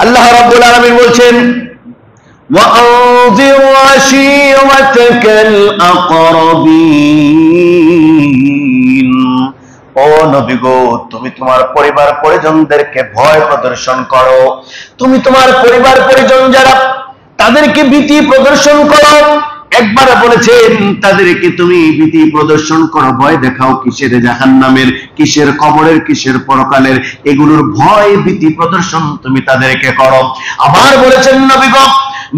আল্লাহ রাব্বুল আলামিন বলছেন وأنذر عشيرتك الأقربين ও নবী গো তুমি তোমার পরিবার পরিজনদেরকে ভয় প্রদর্শন করো, তুমি তোমার পরিবার পরিজন যারা তাদেরকে ভীতি প্রদর্শন করো। একবার বলেছেন তাদেরকে তুমি ভীতি প্রদর্শন করো, ভয় দেখাও কিসের? জাহান্নামের, কিসের কবরের, কিসের পরকালের, এগুলোর ভয় ভীতি প্রদর্শন তুমি তাদেরকে করো। আবার বলেছেন নবী গো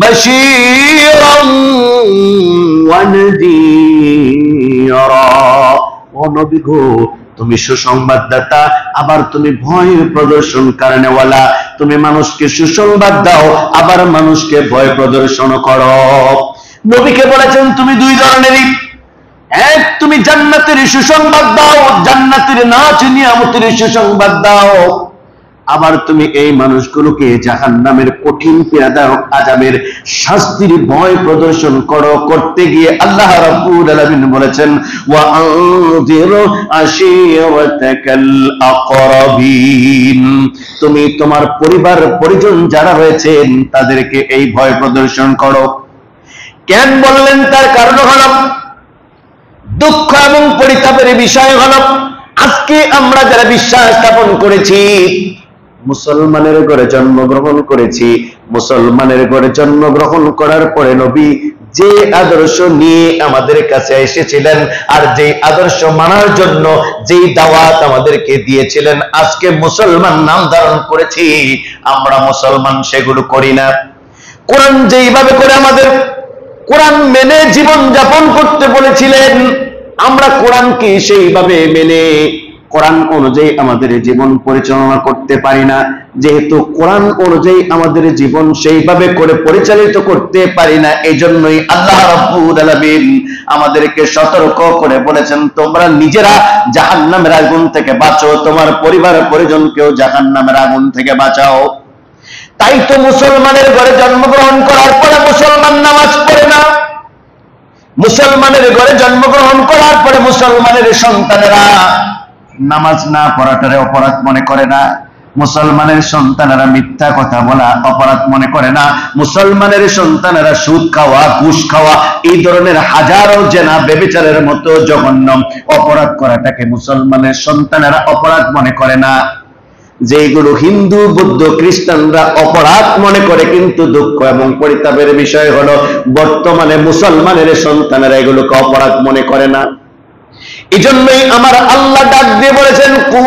বাশীরান ওয়া নাযীরা, ও নবী গো তুমি সুসংবাদদাতা, আবার তুমি ভয় প্রদর্শন কারণেওয়ালা, তুমি মানুষকে সুসংবাদ দাও আবার মানুষকে ভয় প্রদর্শন করো। নবীকে বলেছেন তুমি দুই ধরনেরই, এক তুমি জান্নাতের সুসংবাদ দাও, জান্নাতের নাচ নিয়ামতের সুসংবাদ দাও, আবার তুমি এই মানুষগুলোকে জাহান্নামের কঠিন পীড়াদায়ক আযাবের শাস্তির ভয় প্রদর্শন করো। করতে গিয়ে আল্লাহ রাব্বুল আলামিন বলেছেন ওয়া আনযির আশীরাতাকাল আকরাবিন, তুমি তোমার পরিবার পরিজন যারা রয়েছেন তাদেরকে এই ভয় প্রদর্শন করো। কেন বললেন? তার কারণ হলো দুঃখ এবং পরিতাপের বিষয় হলো আজকে আমরা যারা বিশ্বাস স্থাপন করেছি, মুসলমানের ঘরে জন্মগ্রহণ করেছি, মুসলমানের ঘরে জন্মগ্রহণ করার পরে নবী যে আদর্শ নিয়ে আমাদের কাছে এসেছিলেন আর যে আদর্শ মানার জন্য যেই দাওয়াত আমাদেরকে দিয়েছিলেন, আজকে মুসলমান নাম ধারণ করেছি, আমরা মুসলমান সেগুলো করি না। কোরআন যেইভাবে করে আমাদের কোরআন মেনে জীবন যাপন করতে বলেছিলেন, আমরা কোরআনকে সেইভাবে মেনে কোরআন অনুযায়ী আমাদের জীবন পরিচালনা করতে পারি না। যেহেতু কোরআন অনুযায়ী আমাদের জীবন সেইভাবে করে পরিচালিত করতে পারি না, এই জন্যই আল্লাহ রাব্বুল আলামিন আমাদেরকে সতর্ক করে বলেছেন তোমরা নিজেরা জাহান্নামের আগুন থেকে বাঁচো, তোমার পরিবার পরিজনকেও জাহান্নামের আগুন থেকে বাঁচাও। তাই তো মুসলমানের ঘরে জন্মগ্রহণ করার পরে মুসলমান নামাজ পড়ে না, মুসলমানের ঘরে জন্মগ্রহণ করার পরে মুসলমানের সন্তানেরা নামাজ না পড়াটারে অপরাধ মনে করে না, মুসলমানের সন্তানেরা মিথ্যা কথা বলা অপরাধ মনে করে না, মুসলমানের সন্তানেরা সুদ খাওয়া, ঘুষ খাওয়া, এই ধরনের হাজারো জেনা ব্যভিচারের মতো জঘন্য অপরাধ করাটাকে মুসলমানের সন্তানেরা অপরাধ মনে করে না। যেগুলো হিন্দু বৌদ্ধ খ্রিস্টানরা অপরাধ মনে করে, কিন্তু দুঃখ এবং পরিতাপের বিষয় হলো বর্তমানে মুসলমানের সন্তানেরা এগুলোকে অপরাধ মনে করে না। এই জন্যই আমার আল্লাহ ডাক দিয়ে বলেছেন কু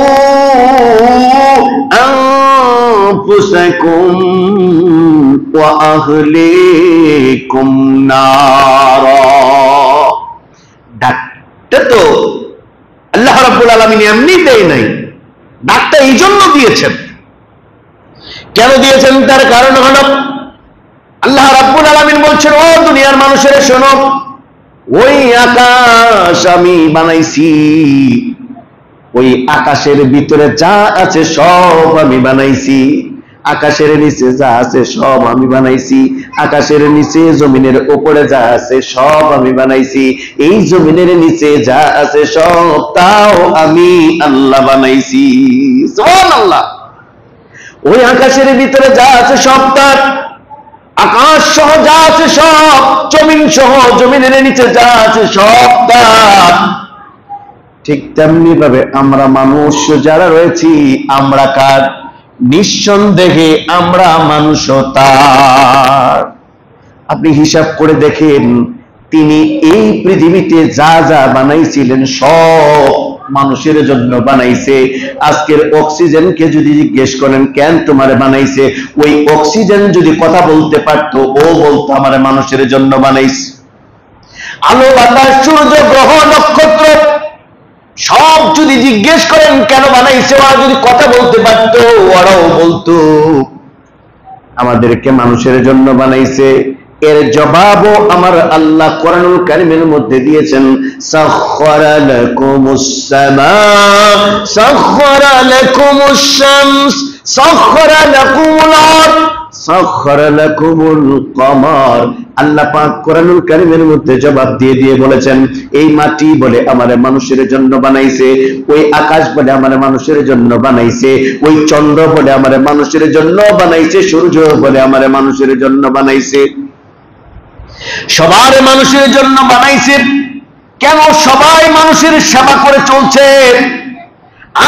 আনফুসাকুম ওয়া আহলিকুম নার। ডাকটা তো আল্লাহ রাব্বুল আলামিন এমনি দেয় নাই, ডাকটা এই জন্য দিয়েছেন। কেন দিয়েছেন? তার কারণ হলো আল্লাহ রাব্বুল আলামিন বলছেন ও দুনিয়ার মানুষেরা শোনো, ওই আকাশ আমি বানাইছি, ওই আকাশের ভিতরে যা আছে সব আমি বানাইছি, আকাশের নিচে যা আছে সব আমি বানাইছি, আকাশের নিচে জমিনের উপরে যা আছে সব আমি বানাইছি, এই জমিনের নিচে যা আছে সব তাও আমি আল্লাহ বানাইছি। সুবহানাল্লাহ। ওই আকাশের ভিতরে যা আছে সব তার, আকাশ সহ যা আছে সব, জমিন সহ জমিনের নিচে যা আছে সব তার। ঠিক তেমনি ভাবে আমরা মানুষ যারা রয়েছি আমরা কার? নিঃসন্দেহে আমরা মানুষও তার। আপনি হিসাব করে দেখেন, তিনি এই পৃথিবীতে যা যা বানাইছিলেন সব মানুষের জন্য বানাইছে। আজকের অক্সিজেনকে যদি জিজ্ঞেস করেন কেন তোমারে বানাইছে, ওই অক্সিজেন যদি কথা বলতে পারতো ও বলতো আমারে মানুষের জন্য বানাইছে। আলো বাতাস সূর্য গ্রহ নক্ষত্র সব যদি জিজ্ঞেস করেন কেন বানাইছে, ওরা যদি কথা বলতে পারতো ওরাও বলতো আমাদেরকে মানুষের জন্য বানাইছে। এর জবাবও আমার আল্লাহ কোরআনুল কারীমের মধ্যে দিয়েছেন, সাখখারা লাকুমুস সামা সাখখারা লাকুমুশ শামস সাখখারা লাকুমুল আরদ সাখখারা লাকুমুল কমার, আল্লাহ পাক কোরআনুল কারীমের মধ্যে জবাব দিয়ে দিয়ে বলেছেন, এই মাটি বলে আমারে মানুষের জন্য বানাইছে, ওই আকাশ বলে আমারে মানুষের জন্য বানাইছে, ওই চন্দ্র বলে আমারে মানুষের জন্য বানাইছে, সূর্য বলে আমারে মানুষের জন্য বানাইছে। সবার মানুষের জন্য বানাইছে। কেন? সবাই মানুষের সেবা করে চলছে।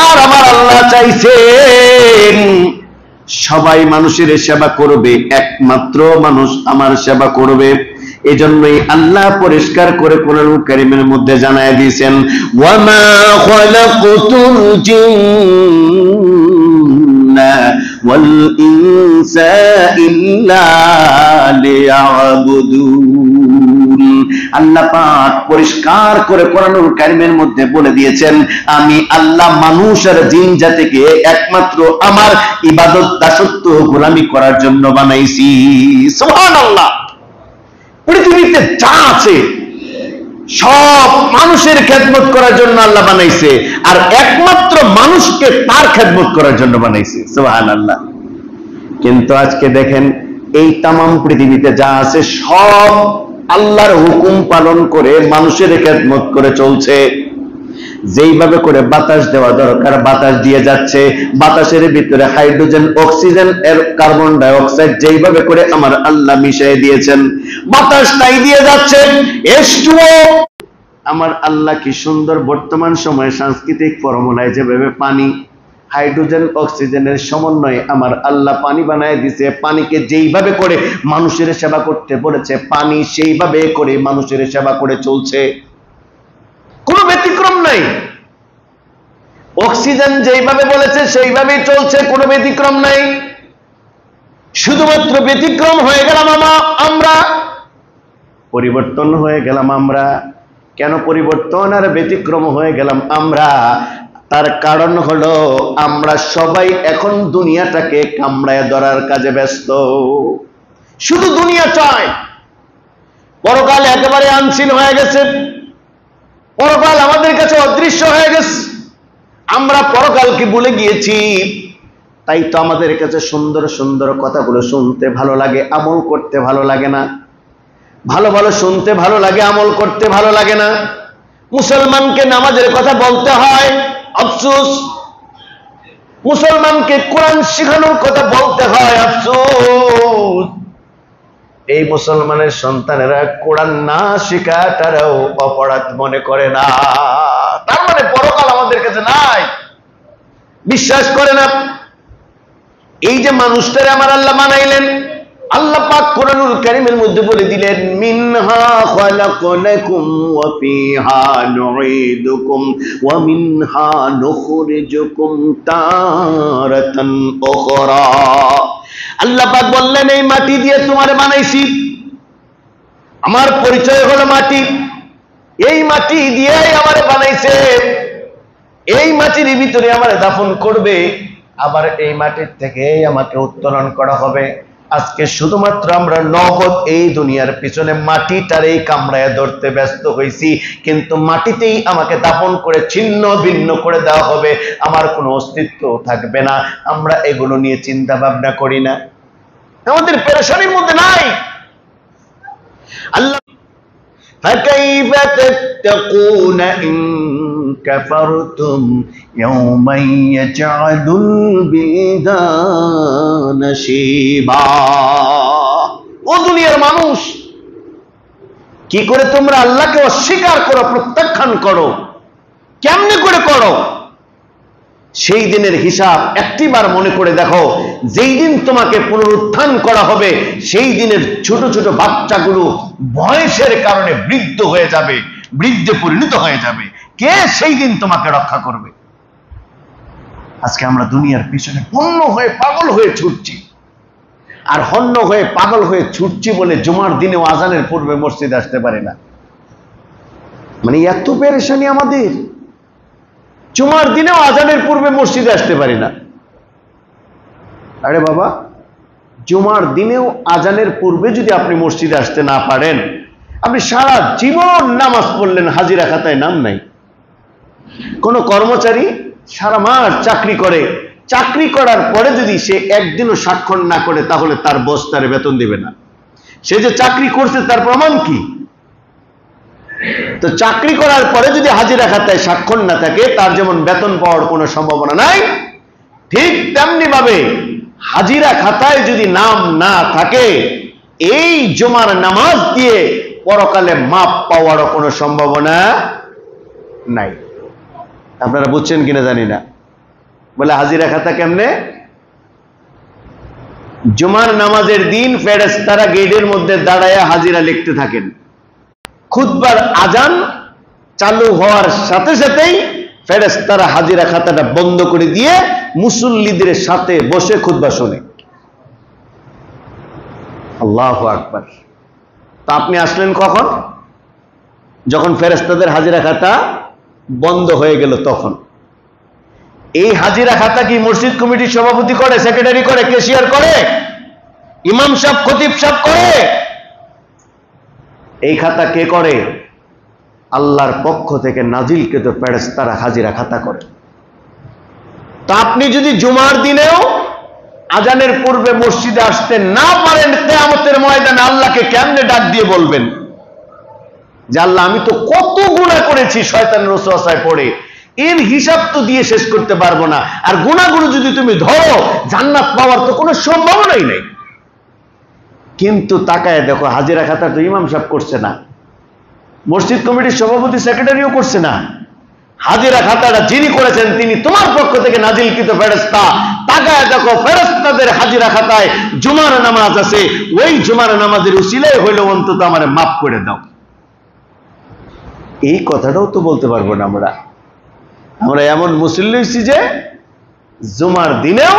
আর আমার আল্লাহ চাইছেন সবাই মানুষের সেবা করবে, একমাত্র মানুষ আমার সেবা করবে। এজন্যই আল্লাহ পরিষ্কার করে কোরআনুল কারীমের মধ্যে জানায় দিয়েছেন, ওয়ামা খালাকুতুল জিন্না ওয়াল ইনসা ইল্লা লিয়াবুদুন। আল্লাহ পাক পরিষ্কার করে কোরআনুল কারীমের মধ্যে বলে দিয়েছেন, আমি আল্লাহ মানুষ আর জিন জাতিকে একমাত্র আমার ইবাদত দাসত্ব গোলামি করার জন্য বানাইছি। সুবহানাল্লাহ। পৃথিবীতে যা আছে সব মানুষের খেদমত করার জন্য আল্লাহ বানাইছে, আর একমাত্র মানুষকে তার খেদমত করার জন্য বানাইছে। সুবহানাল্লাহ। কিন্তু আজকে দেখেন এই তামাম পৃথিবীতে যা আছে সব আল্লাহর হুকুম পালন করে মানুষের খেদমত করে চলছে। যেইভাবে করে বাতাস দেওয়া দরকার বাতাস দিয়ে যাচ্ছে, বাতাসের ভিতরে হাইড্রোজেন, অক্সিজেন এর কার্বন ডাই অক্সাইড যেইভাবে করে আমার আল্লাহ মিশিয়ে দিয়েছেন, বাতাস তাই দিয়ে যাচ্ছে। H2O আমার আল্লাহ কি সুন্দর বর্তমান সময়ে সাংস্কৃতিক ফর্মুলায় যেভাবে পানি, হাইড্রোজেন, অক্সিজেনের সমন্বয়ে আমার আল্লাহ পানি বানায় দিছে। পানিকে যেইভাবে করে মানুষের সেবা করতে বলেছে, পানি সেইভাবে করে মানুষের সেবা করে চলছে, কোনো ব্যতিক্রম নাই। অক্সিজেন যেইভাবে বলেছে সেইভাবেই চলছে, কোনো ব্যতিক্রম নাই। শুধুমাত্র ব্যতিক্রম হয়ে গেলাম আমরা, পরিবর্তন হয়ে গেলাম আমরা। কেন পরিবর্তন আর ব্যতিক্রম হয়ে গেলাম আমরা? তার কারণ হলো আমরা সবাই এখন দুনিয়াটাকে কামড়ায় ধরার কাজে ব্যস্ত। শুধু দুনিয়া চায়। পরকাল একেবারে আনসিন হয়ে গেছে, পরকাল আমাদের কাছে অদৃশ্য হয়ে গেছে। আমরা পরকালকে ভুলে গিয়েছি। তাই তো আমাদের কাছে সুন্দর সুন্দর কথাগুলো শুনতে ভালো লাগে, আমল করতে ভালো লাগে না। ভালো ভালো শুনতে ভালো লাগে, আমল করতে ভালো লাগে না। মুসলমানকে নামাজের কথা বলতে হয়, আফসোস। মুসলমানকে কোরআন শেখানোর কথা বলতে হয়, আফসোস। এই মুসলমানের সন্তানেরা কোরআন না শেখাটারও অপরাধ মনে করে না। তার মানে পরকাল আমাদের কাছে নাই, বিশ্বাস করে না। এই যে মানুষটারে আমার আল্লাহ বানাইলেন, আল্লাহ পাক কোরআনুল কারীমের মধ্যে বলে দিলেন, মিনহা খালাকনাকুম ওয়া ফিহা নুঈদুকুম ওয়া মিনহা নুখরিজুকুম তারাতান উখরা। আল্লাহ পাক বললেন, এই মাটি দিয়ে তোমারে বানাইছি। আমার পরিচয় হলো মাটি। এই মাটি দিয়েই আমারে বানাইছে। এই মাটির ভিতরে আমারে দাফন করবে, আবার এই মাটির থেকে আমাকে উত্তোলন করা হবে। আজকে শুধুমাত্র আমরা নগদ এই দুনিয়ার পিছনে মাটিটার এই কামড়ায় ধরতে ব্যস্ত হয়েছি, কিন্তু মাটিতেই আমাকে দাফন করে ছিন্ন ভিন্ন করে দেওয়া হবে, আমার কোনো অস্তিত্ব থাকবে না। আমরা এগুলো নিয়ে চিন্তা ভাবনা করি না, আমাদের পেরেশানির মধ্যে নাই। আল্লাহ فَكَيْفَ تَتَّقُونَ إِن كَفَرْتُمْ يَوْمًا يَجْعَلُ الْوِلْدَانَ شِيبًا। ও দুনিয়ার মানুষ, কি করে তোমরা আল্লাহকে অস্বীকার করো, প্রত্যাখ্যান করো? কেমনে করে করো? সেই দিনের হিসাব একটিবার মনে করে দেখো। যেই দিন তোমাকে পুনরুত্থান করা হবে, সেই দিনের ছোট ছোট বাচ্চাগুলো বয়সের কারণে বৃদ্ধ হয়ে যাবে, বৃদ্ধে পরিণত হয়ে যাবে। কে সেই দিন তোমাকে রক্ষা করবে? আজকে আমরা দুনিয়ার পিছনে হন্য হয়ে পাগল হয়ে ছুটছি, আর হন্য হয়ে পাগল হয়ে ছুটছি বলে জুমার দিনেও আজানের পূর্বে মসজিদে আসতে পারি না। মানে এত পেরেশানি আমাদের, জুমার দিনেও আজানের পূর্বে মসজিদে আসতে পারি না। আরে বাবা, জুমার দিনেও আজানের পূর্বে যদি আপনি মসজিদে আসতে না পারেন, আপনি সারা জীবন নামাজ পড়লেন, হাজিরা খাতায় নাম নাই। কোন কর্মচারী সারা মাস চাকরি করে, চাকরি করার পরে যদি সে একদিনও স্বাক্ষর না করে তাহলে তার বস তার বেতন দিবে না। সে যে চাকরি করছে তার প্রমাণ কি? তো চাকরি করার পরে যদি হাজিরা খাতায় স্বাক্ষর না থাকে তার যেমন বেতন পাওয়ার কোনো সম্ভাবনা নাই, ঠিক তেমনি ভাবে হাজিরা খাতায় যদি নাম না থাকে এই জুমার নামাজ দিয়ে পরকালে মাপ পাওয়ারও কোনো সম্ভাবনা নাই। আপনারা বুঝছেন কিনা জানি না। বলে হাজিরা খাতা কেমনে? জুমার নামাজের দিন ফেরেশতারা গেটের মধ্যে দাঁড়ায় হাজিরা লিখতে থাকেন। খুতবার আজান চালু হওয়ার সাথে সাথেই ফেরেশতারা হাজিরা খাতাটা বন্ধ করে দিয়ে মুসল্লিদের সাথে বসে খুতবা শোনে। আল্লাহু আকবার। তা আপনি আসলেন কখন? যখন ফেরেশতাদের হাজিরা খাতা বন্ধ হয়ে গেল তখন। এই হাজিরা খাতা কি মসজিদ কমিটির সভাপতি করে, সেক্রেটারি করে, ক্যাশিয়ার করে, ইমাম সাহেব, খতিব সাহেব করে? এই খাতা কে করে? আল্লাহর পক্ষ থেকে নাজিলকৃত ফেরেশতারা হাজিরা খাতা করে। তা আপনি যদি জুমার দিনেও আজানের পূর্বে মসজিদে আসতে না পারেন, কিয়ামতের ময়দানে আল্লাহকে কেমনে ডাক দিয়ে বলবেন যে আল্লাহ আমি তো কত গুনাহ করেছি শয়তানের ওয়াসওয়াসায় পড়ে, এর হিসাব তো দিয়ে শেষ করতে পারবো না, আর গুনাহগুলো যদি তুমি ধরো জান্নাত পাওয়ার তো কোনো সম্ভাবনাই নেই। কিন্তু তাকায় দেখো হাজিরা খাতা তো ইমাম সাহেব করছে না, মসজিদ কমিটির সভাপতি সেক্রেটারিও করছে না। হাজিরা খাতাটা যিনি করেছেন তিনি তোমার পক্ষ থেকে নাজিলকৃত ফেরেশতা। তাকায় দেখো ফেরেশতাদের হাজিরা খাতায় জুমার নামাজ আছে, ওই জুমার নামাজের উসিলায় হইল অন্তত আমারে মাফ করে দাও। এই কথাটাও তো বলতে পারবো না আমরা। আমরা এমন মুসল্লি হইছি যে জুমার দিনেও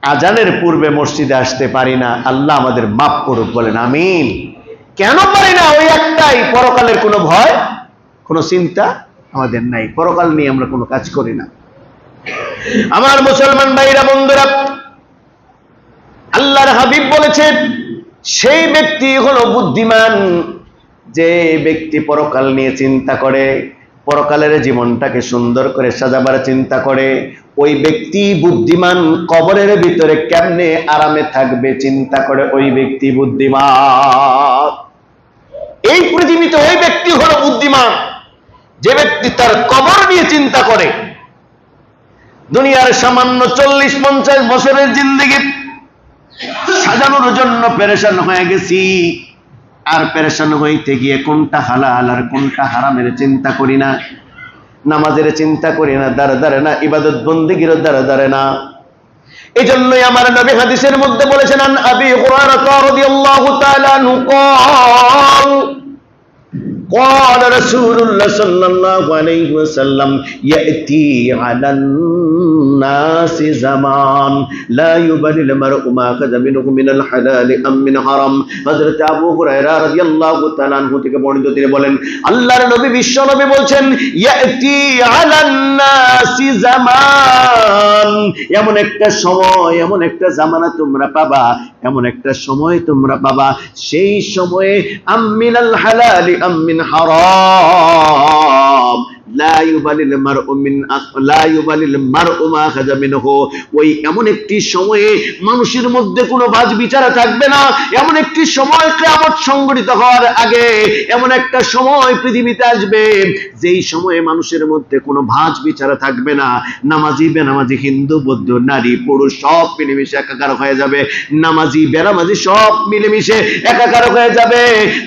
আজানের পূর্বে মসজিদে আসতে পারি না। আল্লাহ আমাদের মাফ করুক, বলেন আমিন। কেন পারি না? ওই একটাই, পরকালের কোনো ভয়, কোনো চিন্তা আমাদের নাই। পরকাল নিয়ে আমরা কোনো কাজ করি না। আমার মুসলমান ভাইরা, বন্ধুরা, আল্লাহর হাবিব বলেছে সেই ব্যক্তি হলো বুদ্ধিমান যে ব্যক্তি পরকাল নিয়ে চিন্তা করে, পরকালের জীবনটাকে সুন্দর করে সাজাবার চিন্তা করে। ওই ব্যক্তি বুদ্ধিমান। কবরের ভিতরে কেমনে আরামে থাকবে চিন্তা করে ওই ব্যক্তি বুদ্ধিমান। এই পৃথিবীতে ওই ব্যক্তি হলো বুদ্ধিমান যে ব্যক্তি তার কবর নিয়ে চিন্তা করে। দুনিয়ার সামান্য 40-50 বছরের জিন্দেগি সাজানোর জন্য পেরেশান হয়ে গেছি, আর পেরেশান হইতে গিয়ে কোনটা হালাল আর কোনটা হারামের চিন্তা করি না, নামাজের চিন্তা করি না, দাঁড়ে না, ইবাদত বন্দেগীর দাঁড়ে না। এই জন্যই আমার নবী হাদিসের মধ্যে বলেছেন, আন আবি হুরায়রা রাদিয়াল্লাহু তাআলা আনহু قال قال رسول الله صلى الله عليه وسلم يأتي على الناس زمان لا يبالي المرء ما أخذ منه من الحلال أم من حرام। হযরত আবু হুরায়রা রাদিয়াল্লাহু তাআলা আনহু থেকে বর্ণিত, তিনি বলেন আল্লাহর নবী বিশ্ব নবী বলছেন ইয়াতি আলান নাসি জামান, এমন একটা সময়, এমন একটা জামানা তোমরা পাবা, এমন একটা সময় তোমরা পাবা, সেই সময়ে আমিনাল হালালি আমিন হারাম লা ইউবালিল মারউ মা খাযা মিনহু। ওই এমন একটি সময়ে মানুষের মধ্যে কোনো ভাঁজ বিচার থাকবে না। এমন একটি সময় কিয়ামত সংঘটিত হওয়ার আগে এমন একটা সময় পৃথিবীতে আসবে যেই সময়ে মানুষের মধ্যে কোনো ভাঁজ বিচার থাকবে না। নামাজি বেনামাজি, হিন্দু বৌদ্ধ, নারী পুরুষ সব মিলেমিশে একাকার হয়ে যাবে। নামাজি বেনামাজি সব মিলেমিশে একাকার হয়ে যাবে।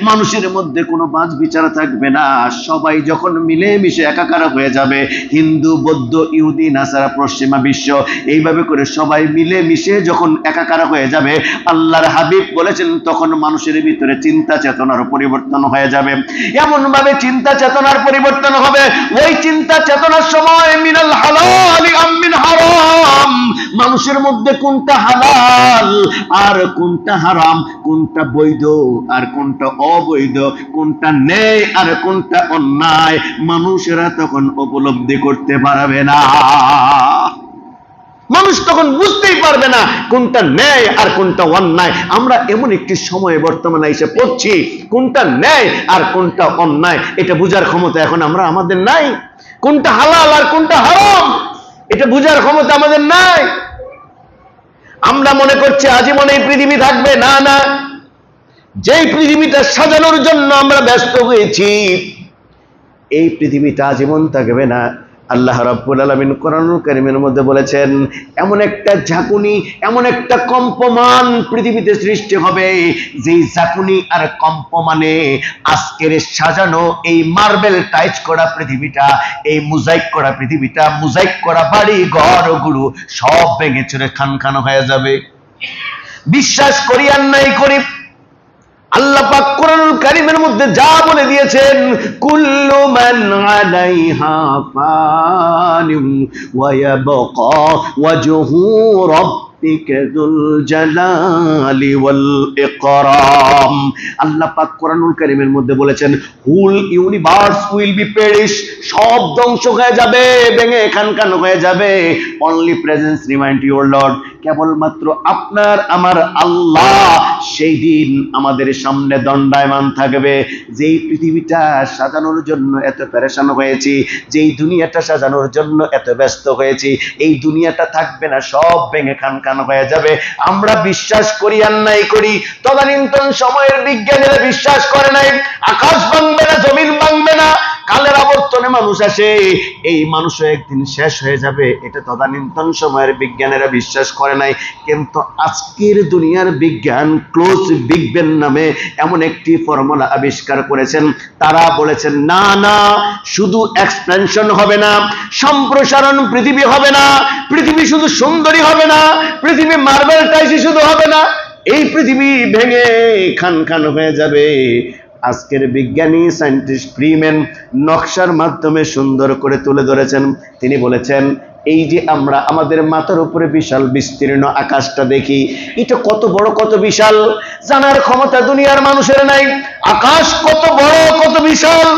মানুষের মধ্যে কোনো ভাঁজ বিচার থাকবে না। সবাই যখন মিলেমিশে একাকার হয়ে যাবে, হিন্দু বৌদ্ধ ইহুদি নাসারা পশ্চিমা বিশ্ব এইভাবে করে সবাই মিলে মিশে যখন একাকার হয়ে যাবে, আল্লাহর হাবিব বলেছেন তখন মানুষের ভিতরে চিন্তা চেতনার পরিবর্তন হয়ে যাবে। এমন ভাবে চিন্তা চেতনার পরিবর্তন হবে, ওই চিন্তা চেতনার সময় মিনাল হালালি আম মিন হারাম, মানুষের মধ্যে কোনটা হালাল আর কোনটা হারাম, কোনটা বৈধ আর কোনটা অবৈধ, কোনটা ন্যায় আর কোনটা অন্যায়, মানুষেরা তখন উপলব্ধি করতে পারবে না। মানুষ তখন বুঝতেই পারবে না কোনটা ন্যায় আর কোনটা অন্যায়। আমরা এমন একটি সময়ে বর্তমানে এসে পড়ছি, কোনটা ন্যায় আর কোনটা অন্যায় এটা বুঝার ক্ষমতা এখন আমাদের নাই। কোনটা হালাল আর কোনটা হারাম এটা বুঝার ক্ষমতা আমাদের নাই। আমরা মনে করছি আজীবন এই পৃথিবী থাকবে, না না, যেই পৃথিবীটা সাজানোর জন্য আমরা ব্যস্ত হয়েছি এই পৃথিবীটা আজীবন থাকবে না। আল্লাহ রাব্বুল আলামিন কোরআনুল কারীমের মধ্যে বলেছেন, এমন একটা ঝাঁকুনি, এমন একটা কম্পমান পৃথিবীতে সৃষ্টি হবে, যেই ঝাঁকুনি আর কম্পমানে আজকের সাজানো এই মার্বেল টাইচ করা পৃথিবীটা, এই মোজাইক করা পৃথিবীটা, মোজাইক করা বাড়ি ঘরগুলো সব ভেঙে চুরে খান খান হয়ে যাবে। বিশ্বাস করি আর নাই করি, আল্লাহ পাক কোরআনুল কারীমের মধ্যে যা বলে দিয়েছেন, কুল্লু মান আলাইহা ফানিন ওয়া ইয়াবকা ওয়াজহু রাব্বিকা যুল জালালি ওয়াল ইকরাম। আল্লাহ পাক কোরআনুল কারীমের মধ্যে বলেছেন, হুল ইউনিভার্স উইল বি পেরিশ, সব ধ্বংস হয়ে যাবে, ভেঙে খানখান হয়ে যাবে। Only presence remind your Lord, কেবলমাত্র আপনার আমার আল্লাহ সেই দিন আমাদের সামনে দণ্ডায়মান থাকবে। যেই পৃথিবীটা সাজানোর জন্য এত পেরেশান হয়েছি, যেই দুনিয়াটা সাজানোর জন্য এত ব্যস্ত হয়েছি, এই দুনিয়াটা থাকবে না, সব ভেঙে খানখান হয়ে যাবে। আমরা বিশ্বাস করি আর নাই করি, তদানীন্তন সময়ের বিজ্ঞানীরা বিশ্বাস করে নাই আকাশ ভাঙবে না, জমিন ভাঙবে না, কালের আবর্তনে মানুষ আসে, এই মানুষও একদিন শেষ হয়ে যাবে, এটা তদানীন্তন সময়ের বিজ্ঞানীরা বিশ্বাস করে নাই। কিন্তু আজকের দুনিয়ার বিজ্ঞান ক্লোজ বিগ ব্যাং নামে এমন একটি ফর্মুলা আবিষ্কার করেছেন। তারা বলেছেন, না না, শুধু এক্সপেনশন হবে না, সম্প্রসারণ পৃথিবী হবে না, পৃথিবী শুধু সুন্দরী হবে না, পৃথিবী মার্বেল টাইসই শুধু হবে না, এই পৃথিবী ভেঙে খান খান হয়ে যাবে। আজকের বিজ্ঞানী সায়েন্টিস্ট ফ্রিম্যান নকশার মাধ্যমে সুন্দর করে তুলে ধরেছেন। তিনি বলেছেন, এই যে আমরা আমাদের মাথার উপরে বিশাল বিস্তীর্ণ আকাশটা দেখি, এটা কত বড়, কত বিশাল, জানার ক্ষমতা দুনিয়ার মানুষের নাই। আকাশ কত বড়, কত বিশাল,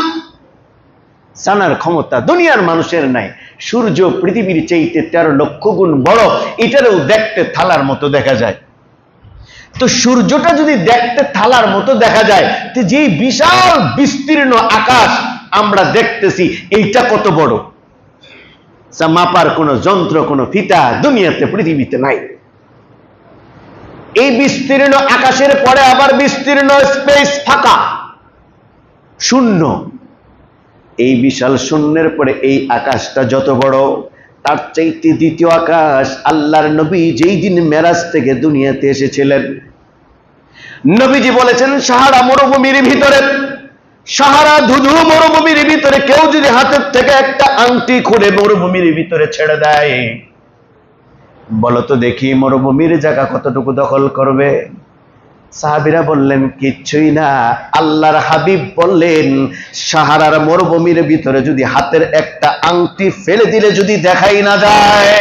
জানার ক্ষমতা দুনিয়ার মানুষের নাই। সূর্য পৃথিবীর চাইতে 13 লক্ষ গুণ বড়, এটারও দেখতে থালার মতো দেখা যায়। তো সূর্যটা যদি দেখতে থালার মতো দেখা যায়, তো যে বিশাল বিস্তীর্ণ আকাশ আমরা দেখতেছি, এইটা কত বড়, মাপার কোন যন্ত্র, কোন ফিতা দুনিয়াতে পৃথিবীতে নাই। এই বিস্তীর্ণ আকাশের পরে আবার বিস্তীর্ণ স্পেস, ফাঁকা শূন্য। এই বিশাল শূন্যের পরে এই আকাশটা যত বড়, তার চাইতে দ্বিতীয় আকাশ আল্লাহর নবী যেই দিন মেরাজ থেকে দুনিয়াতে এসেছিলেন, নবীজি বলেছেন, সাহারা মরুভূমির ভিতরে, সাহারা ধুধু মরুভূমির ভিতরে কেউ যদি হাতের থেকে একটা আংটি খুলে মরুভূমির ভিতরে ছেড়ে দেয়, বলতো দেখি মরুভূমির জায়গা কতটুকু দখল করবে? সাহাবীরা বললেন, কিচ্ছুই না। আল্লাহর হাবিব বললেন, সাহারার মরুভূমির ভিতরে যদি হাতের একটা আংটি ফেলে দিলে যদি দেখাই না যায়,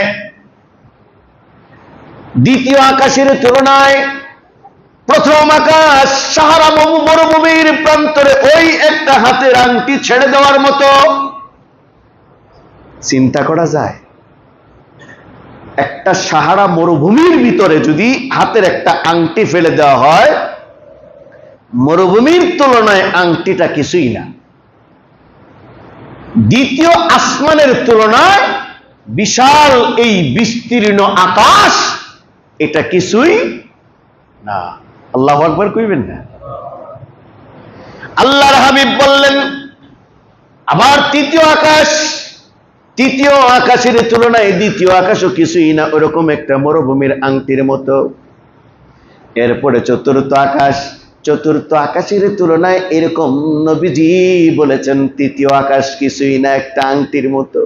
দ্বিতীয় আকাশের তুলনায় প্রথম আকাশ সাহারা মরুভূমির প্রান্তরে ওই একটা হাতের আংটি ছেড়ে দেওয়ার মতো। চিন্তা করা যায়, একটা সাহারা মরুভূমির ভিতরে যদি হাতের একটা আংটি ফেলে দেওয়া হয়, মরুভূমির তুলনায় আংটিটা কিছুই না। দ্বিতীয় আসমানের তুলনায় বিশাল এই বিস্তীর্ণ আকাশ, এটা কিছুই না। আল্লাহু আকবার কইবেন না? আল্লাহর হাবিব বললেন, আবার তৃতীয় আকাশ, তৃতীয় আকাশের তুলনায় দ্বিতীয় আকাশও কিছুই না, ওরকম একটা মরুভূমির আংটির মতো। এরপরে চতুর্থ আকাশ, চতুর্থ আকাশের তুলনায় এরকম নবীজি বলেছেন তৃতীয় আকাশ কিছুই না, একটা আংটির মতো।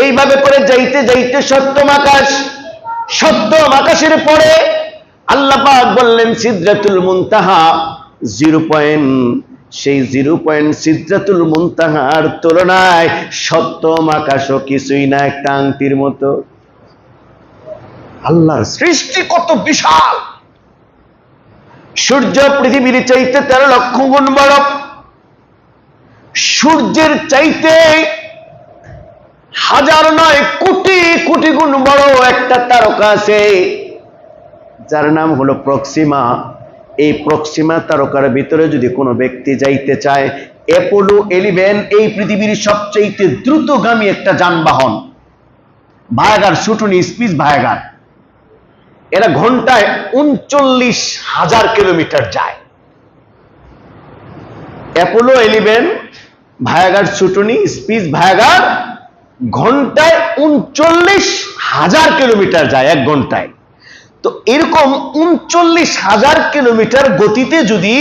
এইভাবে করে যাইতে যাইতে সপ্তম আকাশ, সপ্তম আকাশের পরে আল্লাহ পাক বললেন সিদরাতুল মুনতাহা, 0 পয়েন্ট। সেই 0 পয়েন্ট সিদরাতুল মুনতাহার তুলনায় সপ্তম আকাশও কিছুই না, একটা আংটির মতো। আল্লাহর সৃষ্টি কত বিশাল! সূর্য পৃথিবীর চাইতে 13 লক্ষ গুণ বড়। সূর্যের চাইতে হাজার নয় কোটি কোটি গুণ বড় একটা তারকা আছে, যার নাম হলো প্রক্সিমা। এই প্রক্সিমা তারকার ভিতরে যদি কোনো ব্যক্তি যাইতে চায়, অ্যাপোলো 11 এই পৃথিবীর সবচেয়ে দ্রুতগামী একটা যানবাহন, ভায়াগার, শুটুনি, স্পিস ভায়াগার, এরা ঘন্টায় ৩৯,০০০ কিলোমিটার যায়। অ্যাপোলো 11, ভায়াগার, শুটুনি, স্পিস ভায়াগার ঘন্টায় ৩৯,০০০ কিলোমিটার যায়, 1 ঘন্টায়। তো এরকম ৩৯,০০০ কিলোমিটার গতিতে যদি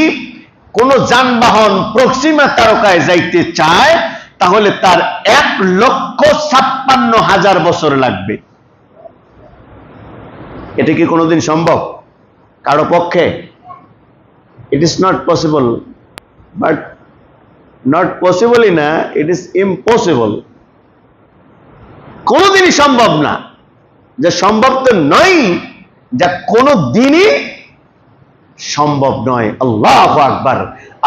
কোন যানবাহন প্রক্সিমা তারকায় যাইতে চায়, তাহলে তার ১,৫৬,০০০ বছর লাগবে। এটা কি কোনোদিন সম্ভব কারো পক্ষে? It is not possible. But not পসিবলই না, ইট ইজ ইম্পসিবল। কোনোদিনই সম্ভব না, যে সম্ভব তো নয়, যা কোনো দিনই সম্ভব নয়। আল্লাহু আকবার।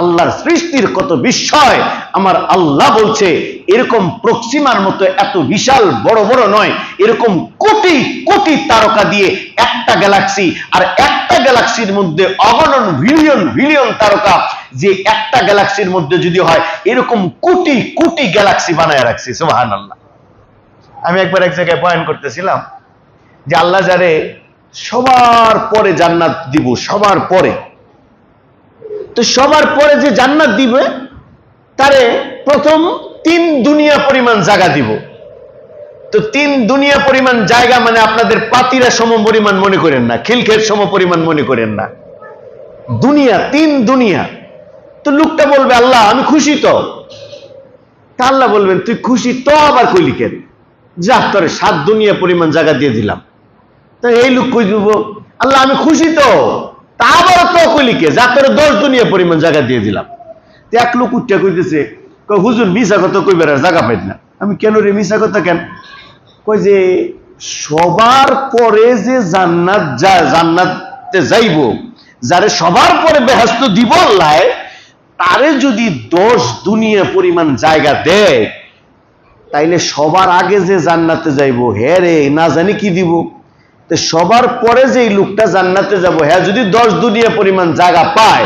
আল্লাহর সৃষ্টির কত বিস্ময়! আমার আল্লাহ বলছে এরকম প্রক্সিমার মতো এত বিশাল বড় বড় নয়, এরকম কোটি কোটি তারকা দিয়ে একটা গ্যালাক্সি, আর একটা গ্যালাক্সির মধ্যে অগণন বিলিয়ন বিলিয়ন তারকা, যে একটা গ্যালাক্সির মধ্যে যদি হয় এরকম কোটি কোটি গ্যালাক্সি বানায় রাখছে। সুবহানাল্লাহ। আমি একবার এক জায়গায় বয়ান করতেছিলাম যে আল্লাহ যারে সবার পরে জান্নাত দিব, সবার পরে, তো সবার পরে যে জান্নাত দিবে তারে প্রথম 3 দুনিয়া পরিমাণ জায়গা দিব। তো 3 দুনিয়া পরিমাণ জায়গা মানে আপনাদের পাতিরা সম পরিমাণ মনে করেন না, খিলখের সম পরিমাণ মনে করেন না, দুনিয়া, 3 দুনিয়া। তো লোকটা বলবে আল্লাহ আমি খুশি তো। তা আল্লাহ বলবেন তুই খুশি তো আবার কইলি কেন? যা তোরে 7 দুনিয়া পরিমাণ জায়গা দিয়ে দিলাম। তো এই লোক কই দিব আল্লাহ আমি খুশি তো, তা আবার তো কইলি কে? যা তোরে 10 দুনিয়া পরিমাণ জায়গা দিয়ে দিলাম। তো এক লোক উঠতে কইতেছে, কই হুজুর মিছা কথা কইবার আর জায়গা পাই না। আমি কেন রে মিছা কথা কেন? কই যে সবার পরে যে জান্নাতে যাইব, যারে সবার পরে বেহেশত দিব আল্লাহ, তারে যদি 10 দুনিয়া পরিমাণ জায়গা দেয়, তাইলে সবার আগে যে জান্নাতে যাইব হ্যাঁ রে না জানি কি দিব। তো সবার পরে যে লোকটা জান্নাতে যাব, হ্যাঁ যদি 10 দুনিয়া পরিমাণ জায়গা পায়,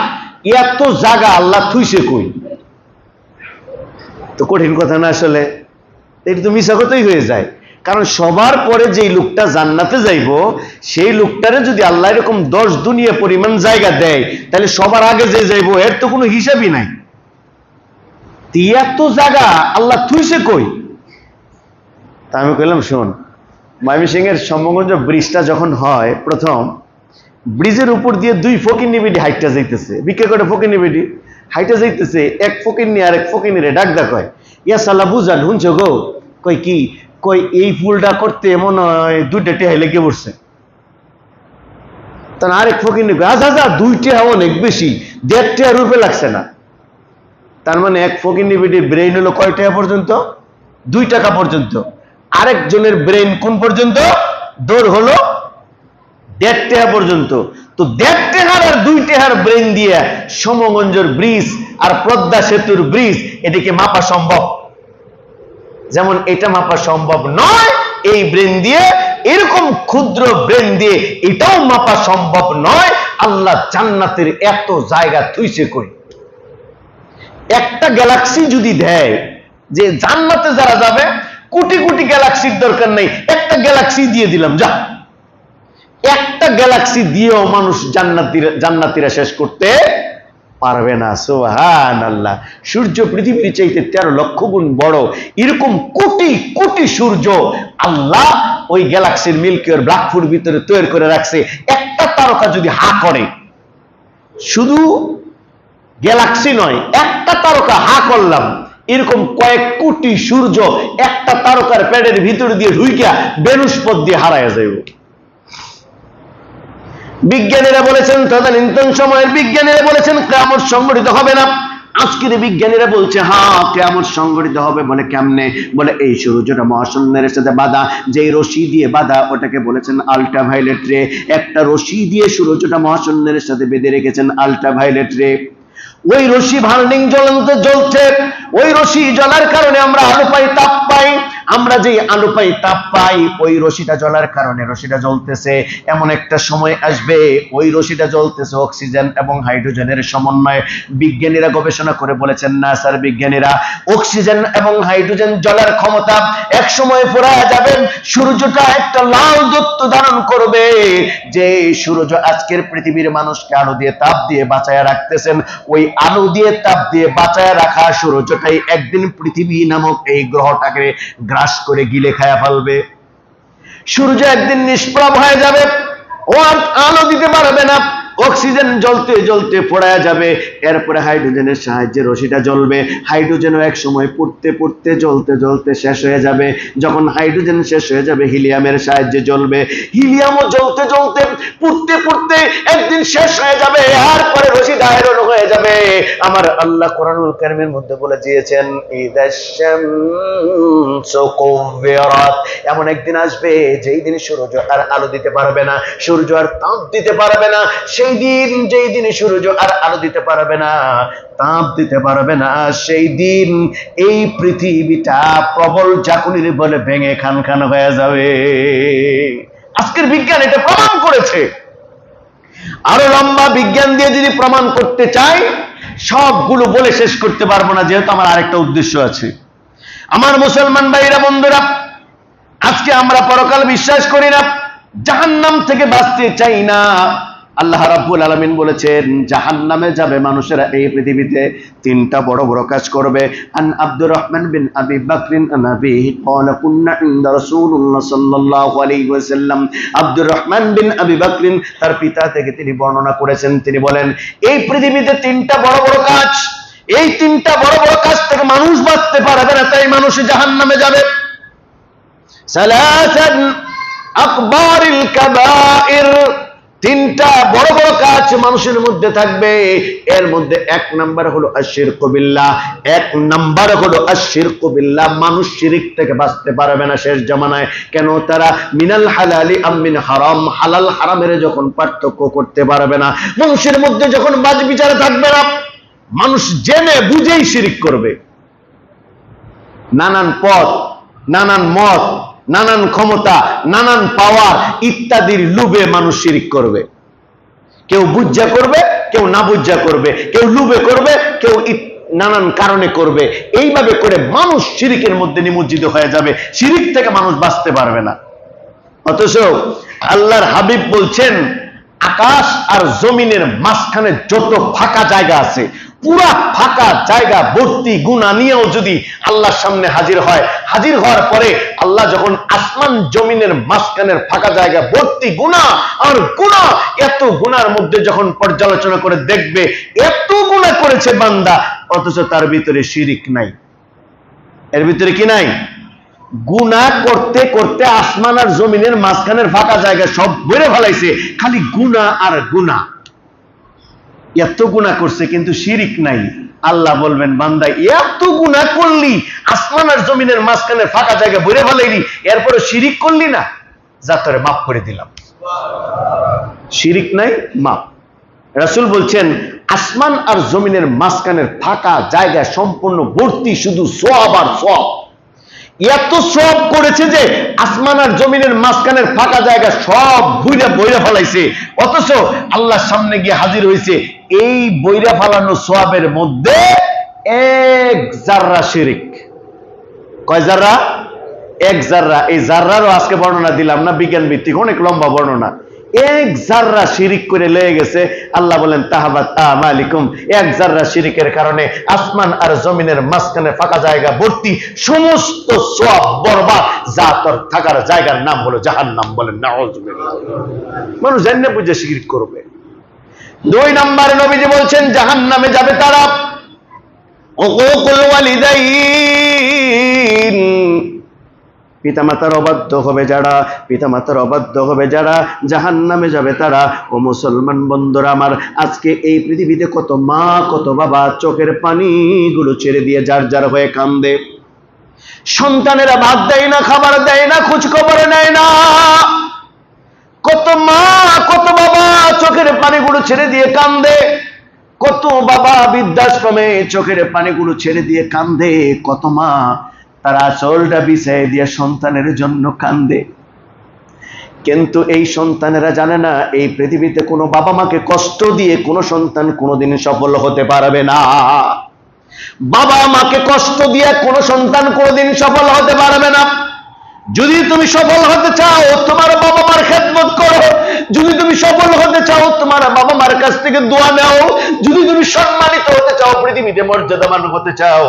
এত জায়গা আল্লাহ থুইছে কই? তো কঠিন কথা না আসলে? এটা তো মিছা কথাই হয়ে যায়। কারণ সবার পরে যেই লোকটা জান্নাতে যাইব, সেই লোকটারে যদি আল্লাহ এরকম 10 দুনিয়া পরিমাণ জায়গা দেয়, তাহলে সবার আগে যে যাইব এর তো কোনো হিসাবই নাই। এত জায়গা আল্লাহ থুইছে কই? তা আমি কইলাম শোন, ময়মনসিংহের সম্মগঞ্জ ব্রিজটা যখন হয়, প্রথম ব্রিজের উপর দিয়ে 2 ফকিন্নি বেডি হাইটটা যাইতেছে, ভিক্ষা করে ফকিন্নি বেডি হাইটটা যাইতেছে। এক ফকিন্নি আর এক ফকিন্নিরে ডাকদা কয় ইয়া সালা বুঝান হুনছ গো? কই কি? কই এই ফুলটা করতে মনে হয় 2টা টেহা লেগে পড়ছে। তখন আরেক ফকিন্নি কয় আচ্ছা আচ্ছা 2 টেহা অনেক বেশি, 1.5 টেহা রূপে লাগছে না। তার মানে এক ফকিন্নি বেডির ব্রেইন হলো কয় টাকা পর্যন্ত? 2 টাকা পর্যন্ত। আরেকজনের ব্রেইন কোন পর্যন্ত? দৌড় হলো 1.5 টাকা পর্যন্ত। তো 1.5 টাকার আর 2 টাকার ব্রেইন দিয়ে সমগঞ্জের ব্রিজ আর পদ্মা সেতুর ব্রিজ এটিকে মাপা সম্ভব? যেমন এটা মাপা সম্ভব নয়, এই ব্রেন দিয়ে, এরকম ক্ষুদ্র ব্রেন দিয়ে এটাও মাপা সম্ভব নয়। আল্লাহ জান্নাতের এত জায়গা থুইছে কই? একটা গ্যালাক্সি যদি দেয়, যে জান্নাতে যারা যাবে কোটি কোটি গ্যালাক্সির দরকার নেই, একটা গ্যালাক্সি দিয়ে দিলাম, যা। একটা গ্যালাক্সি দিয়েও মানুষ জান্নাতীরা শেষ করতে পারবে না। সুবহানাল্লাহ। সূর্য পৃথিবীর চাইতে 13 লক্ষ গুণ বড়। এরকম কোটি কোটি সূর্য আল্লাহ ওই গ্যালাক্সির মিল্কি ওয়ের ব্ল্যাকফুর ভিতরে তৈরি করে রাখছে। একটা তারকা যদি হা করে, শুধু গ্যালাক্সি নয়, একটা তারকা হা করলাম, এরকম কয়েক কোটি সূর্য একটা তারকার পেটের ভিতর দিয়ে ঢুইকা ভেনুস পথ দিয়ে হারায় যাইব। বিজ্ঞানীরা বলেছেন, তদানীন্তন সময়ের বিজ্ঞানীরা বলেছেন কিয়ামত সংঘটিত হবে না। আজকের বিজ্ঞানীরা বলছে হ্যাঁ কিয়ামত সংঘটিত হবে। বলে কেমনে? বলে এই সূর্যটা মহাশূন্যের সাথে বাঁধা, যেই রশি দিয়ে বাঁধা ওটাকে বলেছেন আল্ট্রাভায়োলেট রে। একটা রশি দিয়ে সূর্যটা মহাশূন্যের সাথে বেঁধে রেখেছেন আল্ট্রাভায়োলেট রে। ওই রশি ভার্নিং জ্বলতে জ্বলছে, ওই রশি জ্বলার কারণে আমরা আলো পাই, তাপ পাই। আমরা যে আলো পাই, তাপ পাই, ওই রশিটা জ্বলার কারণে রশিটা জ্বলতেছে। এমন একটা সময় আসবে ওই রশিটা জ্বলতেছে অক্সিজেন এবং হাইড্রোজেনের সমন্বয়ে। বিজ্ঞানীরা গবেষণা করে বলেছেন, নাসার বিজ্ঞানীরা, অক্সিজেন এবং হাইড্রোজেন জ্বলার ক্ষমতা এক সময় ফুরায় যাবে। সূর্যটা একটা লাল দত্ত ধারণ করবে। যে সূর্য আজকের পৃথিবীর মানুষকে আলো দিয়ে তাপ দিয়ে বাঁচায় রাখতেছেন, ওই আলো দিয়ে তাপ দিয়ে বাঁচায় রাখা সূর্যটাই একদিন পৃথিবী নামক এই গ্রহটাকে গ্রাস করে গিলে খায়া ফেলবে। সূর্য একদিন নিষ্প্রভ হয়ে যাবে, ও আর আলো দিতে পারবে না, অক্সিজেন জ্বলতে জ্বলতে পোড়ায় যাবে। এরপরে হাইড্রোজেনের সাহায্যে রশিটা জ্বলবে। হাইড্রোজেনও এক সময় পুড়তে পুড়তে জ্বলতে জ্বলতে শেষ হয়ে যাবে। যখন হাইড্রোজেন শেষ হয়ে যাবে, হিলিয়ামের সাহায্যে জ্বলবে। হিলিয়ামও জ্বলতে জ্বলতে পুড়তে পুড়তে একদিন শেষ হয়ে যাবে, আর পরে রশিটা আয়রন হয়ে যাবে। আমার আল্লাহ কোরআনুল কারীমের মধ্যে বলে দিয়েছেন, ইদাশ-শামসু কুওয়িরাত, এমন একদিন আসবে যেই দিন সূর্য আর আলো দিতে পারবে না, সূর্য আর তাপ দিতে পারবে না। সেই দিন, যেই দিন সূর্য আর আলো দিতে পারবে না, তাপ দিতে পারবে না, সেই দিন এই পৃথিবীটা প্রবল ঝাঁকুনির বলে ভেঙে খান খান হয়ে যাবে। আজকের বিজ্ঞান এটা প্রমাণ করেছে। আরো লম্বা বিজ্ঞান দিয়ে যদি প্রমাণ করতে চাই, সবগুলো বলে শেষ করতে পারবো না, যেহেতু আমার আরেকটা উদ্দেশ্য আছে। আমার মুসলমান ভাইরা, বন্ধুরা, আজকে আমরা পরকাল বিশ্বাস করি না, জাহান্নাম থেকে বাঁচতে চাই না। আল্লাহ রাব্বুল আলামিন বলেছেন, জাহান্নামে যাবে মানুষেরা এই পৃথিবীতে তিনটা বড় বড় কাজ করবে। আন আব্দুর রহমান বিন আবি বকর আনাবিহি ক্বালা কুননা ইনদা রাসূলুল্লাহ সাল্লাল্লাহু আলাইহি ওয়াসাল্লাম। আব্দুর রহমান বিন আবি বকর তার পিতা থেকে তিনি বর্ণনা করেছেন, তিনি বলেন, এই পৃথিবীতে তিনটা বড় বড় কাজ, এই তিনটা বড় বড় কাজ থেকে মানুষ বাঁচতে পারবে না, তাই মানুষ জাহান্নামে যাবে। সালাসান আকবারিল কাবাইর, তিনটা বড় বড় কাজ মানুষের মধ্যে থাকবে। এর মধ্যে এক নাম্বার হলো আশিরকু বিল্লাহ, এক নাম্বার হলো আশিরকু বিল্লাহ। মানুষ শিরিক থেকে বাঁচতে পারবে না শেষ জামানায়। কেন? তারা মিনাল হালালি আম মিন হারাম, হালাল হারামের যখন পার্থক্য করতে পারবে না, মানুষের মধ্যে যখন বাজ বিচার থাকবে না, মানুষ জেনে বুঝেই শিরিক করবে। নানান পথ, নানান মত, নানান ক্ষমতা, নানান পাওয়ার ইত্যাদির লোভে মানুষ শিরিক করবে। কেউ বুঝা করবে, কেউ না বুঝা করবে, কেউ লোভে করবে, কেউ নানান কারণে করবে। এইভাবে করে মানুষ শিরিকের মধ্যে নিমজ্জিত হয়ে যাবে, শিরিক থেকে মানুষ বাঁচতে পারবে না। অথচ আল্লাহর হাবিব বলছেন, আকাশ আর জমিনের মাঝখানে যত ফাঁকা জায়গা আছে, পুরা ফাঁকা জায়গা ভর্তি গুনাহ নিয়েও যদি আল্লাহর সামনে হাজির হয়, হাজির হওয়ার পরে আল্লাহ যখন আসমান জমিনের মাঝখানের ফাঁকা জায়গা ভর্তি গুনাহ আর গুনাহ, এত গুনার মধ্যে যখন পর্যালোচনা করে দেখবে এত গুনাহ করেছে বান্দা, অথচ তার ভিতরে শিরিক নাই। এর ভিতরে কি নাই? গুনাহ করতে করতে আসমান আর জমিনের মাঝখানের ফাঁকা জায়গা সব ভরে ফেলাইছে, খালি গুনাহ আর গুনাহ। এত গুনাহ করছে কিন্তু শিরিক নাই। আল্লাহ বলবেন, বান্দা এত গুনাহ করলি, আসমান আর জমিনের মাঝখানে ফাঁকা জায়গা ভরে ফেলাইলি, এরপরে শিরিক করলি না, যা তোরে মাফ করে দিলাম। শিরিক নাই, মাফ। রাসূল বলছেন, আসমান আর জমিনের মাঝখানের ফাঁকা জায়গা সম্পূর্ণ ভর্তি শুধু সওয়াব আর সওয়াব। এত সওয়াব করেছে যে আসমান আর জমিনের মাঝখানের ফাঁকা জায়গা সব বইরা বইরা ফেলাইছে, অথচ আল্লাহর সামনে গিয়ে হাজির হয়েছে এই বইরা ফেলানো সওয়াবের মধ্যে এক জাররা শিরিক। কয় জাররা? এক জাররা। এই জাররারও আজকে বর্ণনা দিলাম না, বিজ্ঞান ভিত্তিক অনেক লম্বা বর্ণনা। এক জাররা শিরিক করে লেগে গেছে। আল্লাহ বলেন, তাহাবাত আমালিকুম, এক জাররা শিরিকের কারণে আসমান আর জমিনের মাঝখানে ফাঁকা জায়গা ভর্তি সমস্ত সওয়াব বরবাদ, যা তোর থাকার জায়গার নাম হলো জাহান্নাম। বলেন নাউযুবিল্লাহ। মানুষ জানে বুঝে শিরিক করবে। দুই নম্বরে নবীজি বলছেন, জাহান্নামে যাবে তারা উকুকুল ওয়ালিদাইন, পিতামাতার অবাধ্য হবে যারা, পিতামাতার অবাধ্য হবে যারা, জাহান্নামে যাবে তারা। ও মুসলমান বন্ধুরা আমার, আজকে এই পৃথিবীতে কত মা কত বাবা চোখের পানিগুলো ছেড়ে দিয়ে যার যার হয়ে কান্দে। সন্তানেরা ভাত দেয় না, খাবার দেয় না, খোঁজ খবর নেয় না। কত মা কত বাবা চোখের পানিগুলো ছেড়ে দিয়ে কান্দে। কত বাবা বৃদ্ধাশ্রমে চোখের পানিগুলো ছেড়ে দিয়ে কান্দে। কত মা তারা আঁচলটা বিছাই দিয়ে সন্তানের জন্য কান্দে। কিন্তু এই সন্তানেরা জানে না, এই পৃথিবীতে কোনো বাবা মাকে কষ্ট দিয়ে কোনো সন্তান কোনোদিন সফল হতে পারবে না। বাবা মাকে কষ্ট দিয়ে কোনো সন্তান কোনোদিন সফল হতে পারবে না। যদি তুমি সফল হতে চাও, তোমার বাবা মার খেদমত করো। যদি তুমি সফল হতে চাও, তোমার বাবা মার কাছ থেকে দোয়া নাও। যদি তুমি সম্মানিত হতে চাও, পৃথিবীতে মর্যাদাবান হতে চাও,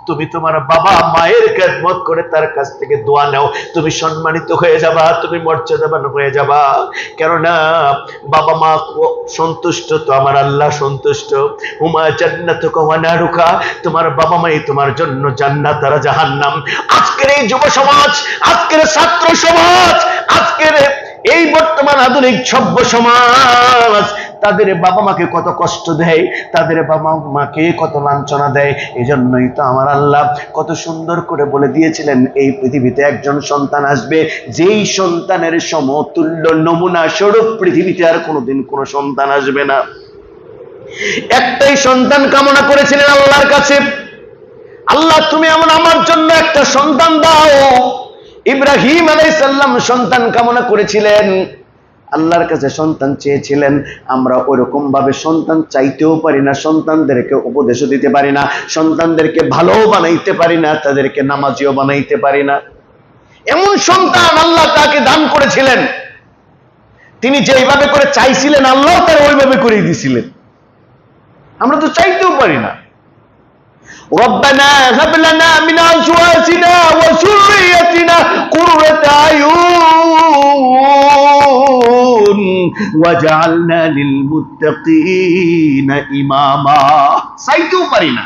তুমি তোমার বাবা মায়ের খেদমত করে তার কাছ থেকে দোয়া নাও। তুমি সম্মানিত হয়ে যাবা, তুমি মর্যাদাবান হয়ে যাবা। কেননা বাবা মা সন্তুষ্ট তো আমার আল্লাহ সন্তুষ্ট। হুমা জান্নাতুকা ওয়া নারুকা, তোমার বাবা মাই তোমার জন্য জান্নাত আর জাহান্নাম। আজকের এই যুব সমাজ, আজকের ছাত্র সমাজ, আজকের এই বর্তমান আধুনিক সভ্য সমাজ তাদের বাবা মাকে কত কষ্ট দেয়, তাদের বাবা মাকে কত লাঞ্ছনা দেয়। এই জন্যই তো আমার আল্লাহ কত সুন্দর করে বলে দিয়েছিলেন, এই পৃথিবীতে একজন সন্তান আসবে, যেই সন্তানের সমতুল্য নমুনা স্বরূপ পৃথিবীতে আর কোনোদিন কোনো সন্তান আসবে না। একটাই সন্তান কামনা করেছিলেন আল্লাহর কাছে, আল্লাহ তুমি আমার জন্য একটা সন্তান দাও। ইব্রাহিম আলাইহিস সালাম সন্তান কামনা করেছিলেন, আল্লাহর কাছে সন্তান চেয়েছিলেন। আমরা ওরকম ভাবে সন্তান চাইতেও পারি না, সন্তানদেরকে উপদেশও দিতে পারি না, সন্তানদেরকে ভালো বানাইতে পারি না, তাদেরকে নামাজিও বানাইতে পারি না। এমন সন্তান আল্লাহ তাকে দান করেছিলেন, তিনি যেইভাবে করে চাইছিলেন আল্লাহ তার ওইভাবে করেই দিছিলেন। আমরা তো চাইতেও পারি না। ربنا هب لنا من أزواجنا وذريتنا قرة أعين واجعلنا للمتقين إماما। চাইতেও পারি না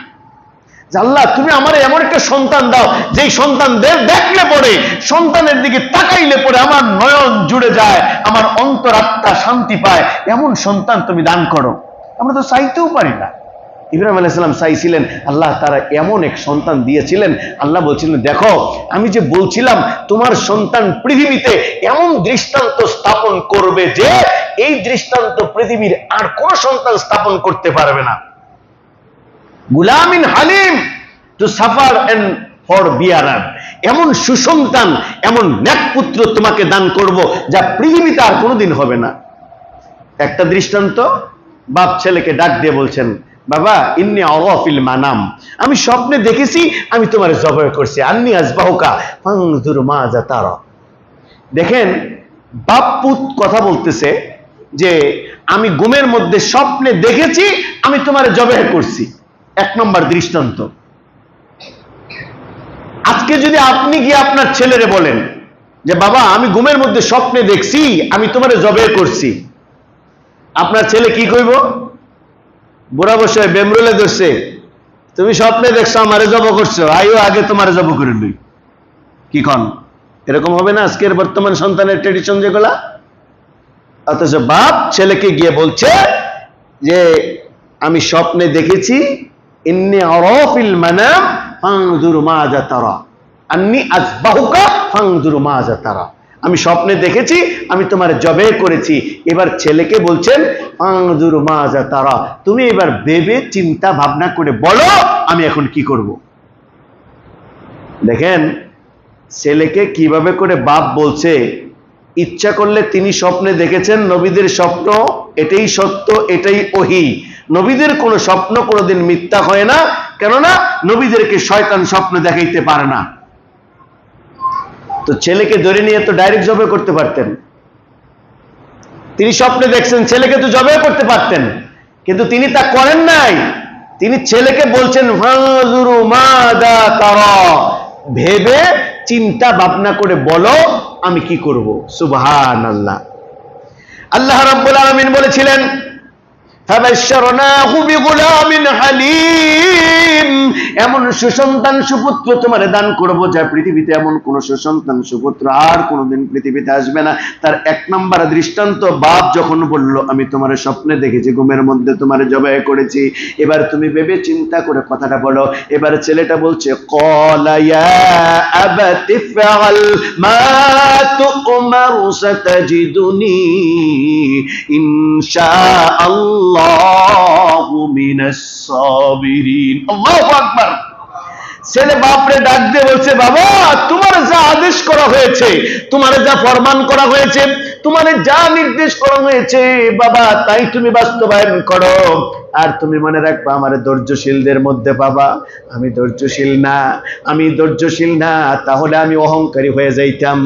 যে আল্লাহ তুমি আমার এমন একটা সন্তান দাও, যেই সন্তান দেখলে পরে, সন্তানের দিকে তাকাইলে পরে আমার নয়ন জুড়ে যায়, আমার অন্তরাত্মা শান্তি পায়, এমন সন্তান তুমি দান করো। আমরা তো চাইতেও পারি না। ইব্রাহিম আলাইহিস সালাম চাইছিলেন, আল্লাহ তারা এমন এক সন্তান দিয়েছিলেন। আল্লাহ বলছিলেন, দেখো আমি যে বলছিলাম তোমার সন্তান পৃথিবীতে এমন দৃষ্টান্ত স্থাপন করবে যে এই দৃষ্টান্ত পৃথিবীর আর কোন সন্তান স্থাপন করতে পারবে না। গুলামিন Halim to suffer and forbearer, এমন সুসন্তান, এমন নেক পুত্র তোমাকে দান করব যা পৃথিবীতে আর কোনোদিন হবে না। একটা দৃষ্টান্ত, বাপ ছেলেকে ডাক দিয়ে বলছেন, বাবা ইন্নী আরা ফিল মানাম, আমি স্বপ্নে দেখেছি আমি তোমার জবাই করছি, আন্নী আযবাহুকা ফানজুর মাযা তারা। দেখেন বাপ পুত কথা বলতেছে যে আমি ঘুমের মধ্যে স্বপ্নে দেখেছি আমি তোমার জবাই করছি। এক নম্বর দৃষ্টান্ত। আজকে যদি আপনি গিয়ে আপনার ছেলেরে বলেন যে বাবা আমি ঘুমের মধ্যে স্বপ্নে দেখছি আমি তোমার জবাই করছি, আপনার ছেলে কি কইব? বুড়া বসে বেমরুলে ধরছে, তুমি স্বপ্নে দেখছো আমারে জব করছো, আইও আগে তোমার জব করে লই। কি কন? এরকম হবে না আজকের বর্তমান সন্তানের ট্রেডিশন যেগুলা? অথচ বাপ ছেলেকে গিয়ে বলছে যে আমি স্বপ্নে দেখেছি, ইন্নী আরা ফিল মানাম ফানজুর মাযা তারা, আন্নী আযবাহুকা ফানজুর মাযা তারা। আমি স্বপ্নে দেখেছি আমি তোমার জবে করেছি। এবার ছেলেকে বলছেন ফানজুর মাযা তারা, তুমি এবার ভেবে চিন্তা ভাবনা করে বলো আমি এখন কি করব। দেখেন ছেলেকে কিভাবে করে বাপ বলছে। ইচ্ছা করলে তিনি স্বপ্নে দেখেছেন, নবীদের স্বপ্ন এটাই সত্য, এটাই ওহী। নবীদের কোনো স্বপ্ন কোনোদিন মিথ্যা হয় না, কেননা নবীদেরকে শয়তান স্বপ্ন দেখাইতে পারে না। তো ছেলেকে ধরে নিয়ে তো ডাইরেক্ট জবে করতে পারতেন। তিনি স্বপ্নে দেখছেন, ছেলেকে তো জবে করতে পারতেন, কিন্তু তিনি তা করেন নাই। তিনি ছেলেকে বলছেন ফানজুরু মাযা তারা, ভেবে চিন্তা ভাবনা করে বলো আমি কি করব। সুবহানাল্লাহ। আল্লাহ রাব্বুল আলামিন বলেছিলেন ফাবাশশারনাহু বিগুলামিন হালিম, এমন সুসন্তান সুপুত্র তোমারে দান করব যা পৃথিবীতে এমন কোন সুসন্তান সুপুত্র আর কোনোদিন পৃথিবীতে আসবে না। তার এক নম্বর দৃষ্টান্ত, বাপ যখন বলল আমি তোমার স্বপ্নে দেখেছি ঘুমের মধ্যে তোমারে জবাই করেছি, এবার তুমি ভেবে চিন্তা করে কথাটা বলো। এবার ছেলেটা বলছে ক্বালা ইয়া আবাতি ফাআল মা তু'মারু সাতাজিদুনি ইনশাআল্লাহ মিনাস সাবিরিন। আল্লাহু আকবার। ছেলে বাপরে ডাক দিয়ে বলছে, বাবা তোমার যা আদেশ করা হয়েছে, তোমার যা ফরমান করা হয়েছে, তোমার যা নির্দেশ করা হয়েছে বাবা, তাই তুমি বাস্তবায়ন করো। আর তুমি মনে রাখবা আমার ধৈর্যশীলদের মধ্যে পাবা। আমি ধৈর্যশীল না, আমি ধৈর্যশীল না, তাহলে আমি অহংকারী হয়ে যাইতাম।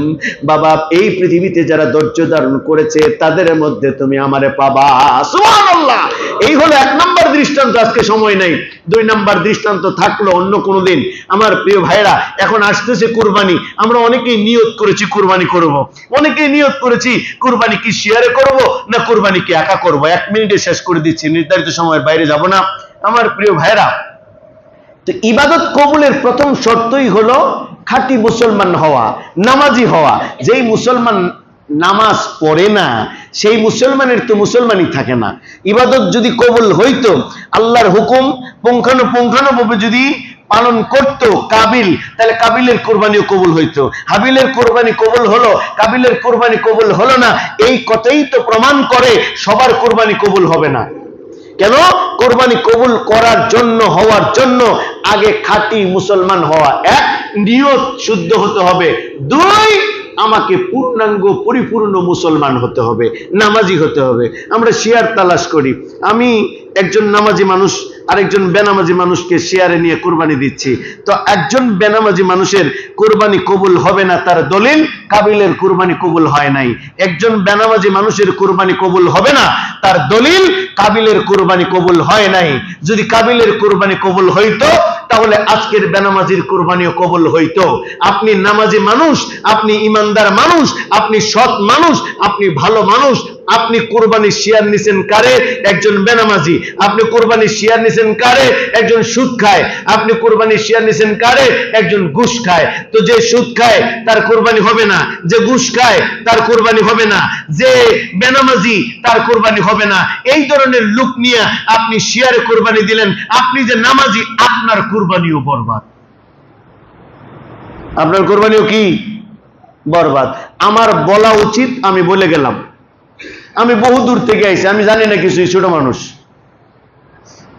বাবা এই পৃথিবীতে যারা ধৈর্য ধারণ করেছে তাদের মধ্যে তুমি আমারে পাবা। সুবহানাল্লাহ। এই হলো 1 নম্বর দৃষ্টান্ত। আজকে সময় নাই, 2 নম্বর দৃষ্টান্ত থাকলো অন্য কোনো দিন। আমার প্রিয় ভাইরা, এখন আসতেছে কুরবানি। আমরা অনেকেই নিয়ত করেছি কুরবানি করব, অনেকেই নিয়ত করেছি কুরবানি কি শেয়ারে করব না কুরবানি কি একা করব। 1 মিনিটে শেষ করে দিচ্ছি, নির্ধারিত সময়ের বাইরে যাব না। আমার প্রিয় ভাইরা, তো ইবাদত কবুলের প্রথম শর্তই হলো খাঁটি মুসলমান হওয়া, নামাজি হওয়া। যেই মুসলমান নামাজ পড়ে না সেই মুসলমানের তো মুসলমানই থাকে না। ইবাদত যদি কবুল হইতো, আল্লাহর হুকুম পুঙ্খানুপুঙ্খানুভাবে যদি পালন করত কাবিল, তাহলে কাবিলের কোরবানিও কবুল হইতো। হাবিলের কোরবানি কবুল হলো, কাবিলের কোরবানি কবুল হলো না। এই কথাই তো প্রমাণ করে সবার কোরবানি কবুল হবে না। কেন? কোরবানি কবুল করার জন্য, হওয়ার জন্য আগে খাঁটি মুসলমান হওয়া। 1, নিয়ত শুদ্ধ হতে হবে। 2, আমাকে পূর্ণাঙ্গ পরিপূর্ণ মুসলমান হতে হবে, নামাজি হতে হবে। আমরা শেয়ার তালাশ করি। আমি একজন নামাজি মানুষ আরেকজন বেনামাজি মানুষকে শেয়ারে নিয়ে কুরবানি দিচ্ছি, তো একজন বেনামাজি মানুষের কুরবানি কবুল হবে না, তার দলিল কাবিলের কুরবানি কবুল হয় নাই। একজন বেনামাজি মানুষের কুরবানি কবুল হবে না, তার দলিল কাবিলের কুরবানি কবুল হয় নাই। যদি কাবিলের কুরবানি কবুল হইতো তাহলে আজকের বেনামাজির কুরবানিও কবুল হইতো। আপনি নামাজি মানুষ, আপনি ইমানদার মানুষ, আপনি সৎ মানুষ, আপনি ভালো মানুষ, আপনি কুরবানি শেয়ার নিছেন কারে? একজন বেনামাজি। আপনি কুরবানি শেয়ার নিছেন কারে? একজন সুদ খায়। আপনি কুরবানি শেয়ার নিছেন কারে? একজন ঘুষ খায়। তো যে সুদ খায় তার কুরবানি হবে না, যে ঘুষ খায় তার কুরবানি হবে না, যে বেনামাজি তার কুরবানি হবে না। এই ধরনের লোক নিয়ে আপনি শেয়ারে কুরবানি দিলেন, আপনি যে নামাজি আপনার কুরবানিও বরবাদ, আপনার কুরবানিও কি বরবাদ। আমার বলা উচিত, আমি বলে গেলাম। আমি বহু দূর থেকে আইছি, আমি জানি না কিছু, ছোট মানুষ।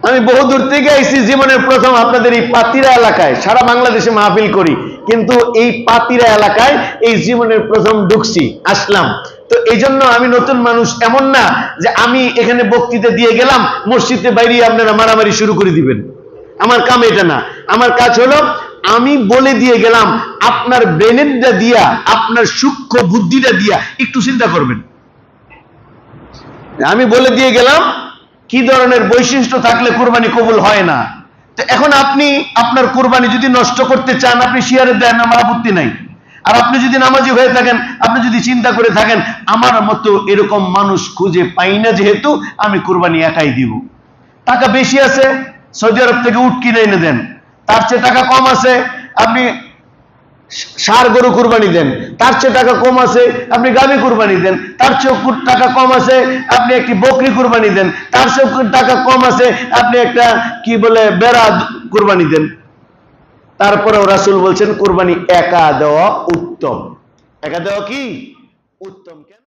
আমি বহু দূর থেকে আইছি, জীবনের প্রথম আপনাদের এই পাতিরা এলাকায়, সারা বাংলাদেশে মাহফিল করি, কিন্তু এই পাতিরা এলাকায় এই জীবনের প্রথম ঢুকছি, আসলাম। তো এই জন্য আমি নতুন মানুষ, এমন না যে আমি এখানে বক্তৃতা দিয়ে গেলাম, মসজিদে বাইরে আপনারা মারামারি শুরু করে দিবেন। আমার কাম এটা না। আমার কাজ হলো আমি বলে দিয়ে গেলাম, আপনার ব্রেনেরটা দিয়া, আপনার সূক্ষ্ম বুদ্ধিটা দিয়া একটু চিন্তা করবেন। আমি বলে দিয়ে গেলাম কি ধরনের বৈশিষ্ট্য থাকলে কুরবানি কবুল হয় না। তো এখন আপনি আপনার কুরবানি যদি নষ্ট করতে চান, আপনি শেয়ারে দেন, আমার আপত্তি নাই। আর আপনি যদি নামাজি হয়ে থাকেন, আপনি যদি চিন্তা করে থাকেন আমার মতো এরকম মানুষ খুঁজে পাই না, যেহেতু আমি কুরবানি একাই দিব। টাকা বেশি আছে, সৌদি আরব থেকে উট কিনে এনে দেন। তার চেয়ে টাকা কম আছে, আপনি ষাঁড় গরু কুরবানি দেন। তার চেয়ে টাকা কম আছে, আপনি গাভী কুরবানি দেন। তার চেয়ে টাকা কম আছে, আপনি একটি বকরি কুরবানি দেন। তার চেয়ে টাকা কম আছে, আপনি একটা কি বলে বেড়া কুরবানি দেন। তারপরেও রাসূল বলছেন কুরবানি একা দেওয়া উত্তম। একা দেওয়া কি উত্তম।